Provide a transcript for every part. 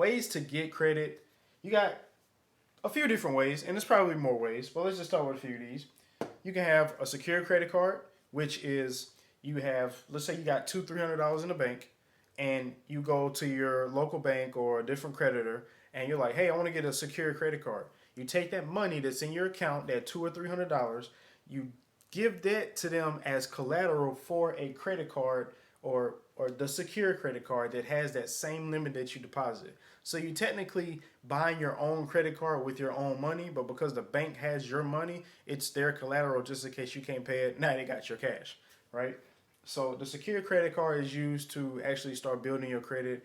ways to get credit, you got a few different ways, and there's probably more ways, but let's just start with a few of these. You can have a secure credit card, which is you have, let's say you got $300 in the bank, and you go to your local bank or a different creditor, and you're like, hey, I want to get a secure credit card. You take that money that's in your account, that $200 or $300, you give that to them as collateral for a credit card or the secure credit card that has that same limit that you deposited. So you technically buying your own credit card with your own money, but because the bank has your money, it's their collateral just in case you can't pay it. Now they got your cash, right? So the secure credit card is used to actually start building your credit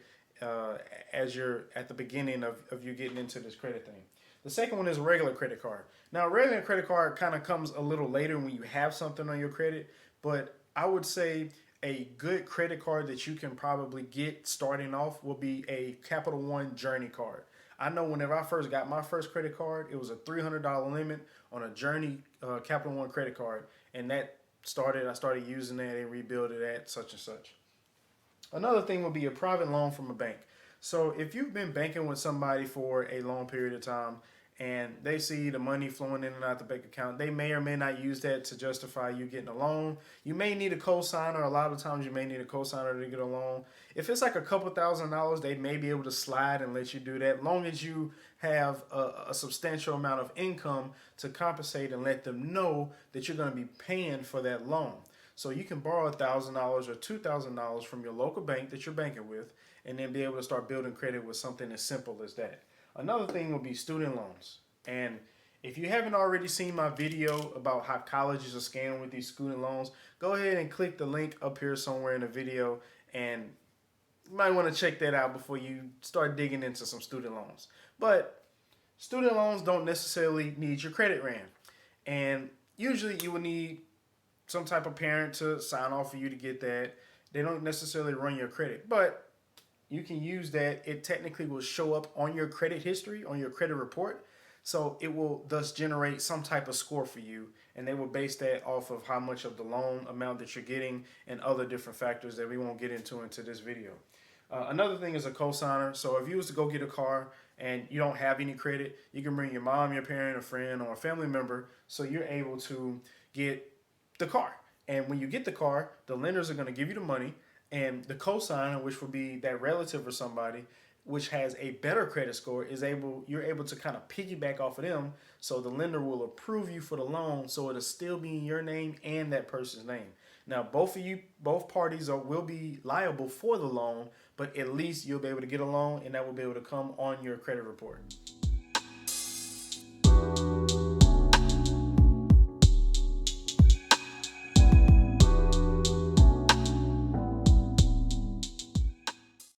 as you're at the beginning of you getting into this credit thing. The second one is a regular credit card. Now, a regular credit card kind of comes a little later when you have something on your credit, but I would say a good credit card that you can probably get starting off will be a Capital One Journey card. I know whenever I first got my first credit card, it was a $300 limit on a Journey Capital One credit card, and I started using that and rebuilt it at such and such. Another thing would be a private loan from a bank. So if you've been banking with somebody for a long period of time and they see the money flowing in and out the bank account, they may or may not use that to justify you getting a loan. You may need a cosigner. A lot of times you may need a cosigner to get a loan. If it's like a couple $1,000s, they may be able to slide and let you do that, long as you have a substantial amount of income to compensate and let them know that you're going to be paying for that loan. So you can borrow $1,000 or $2,000 from your local bank that you're banking with, and then be able to start building credit with something as simple as that. Another thing will be student loans. And if you haven't already seen my video about how colleges are scamming with these student loans, go ahead and click the link up here somewhere in the video, and you might want to check that out before you start digging into some student loans. But student loans don't necessarily need your credit ran. And usually you will need some type of parent to sign off for you to get that. They don't necessarily run your credit, but you can use that. It technically will show up on your credit history, on your credit report. So it will thus generate some type of score for you, and they will base that off of how much of the loan amount that you're getting and other different factors that we won't get into this video. Another thing is a cosigner. So if you was to go get a car and you don't have any credit, you can bring your mom, your parent, a friend, or a family member, so you're able to get the car. And when you get the car, the lenders are going to give you the money, and the cosigner, which will be that relative or somebody which has a better credit score, you're able to kind of piggyback off of them, so the lender will approve you for the loan, so it'll still be in your name and that person's name. Now both parties will be liable for the loan, but at least you'll be able to get a loan, and that will be able to come on your credit report.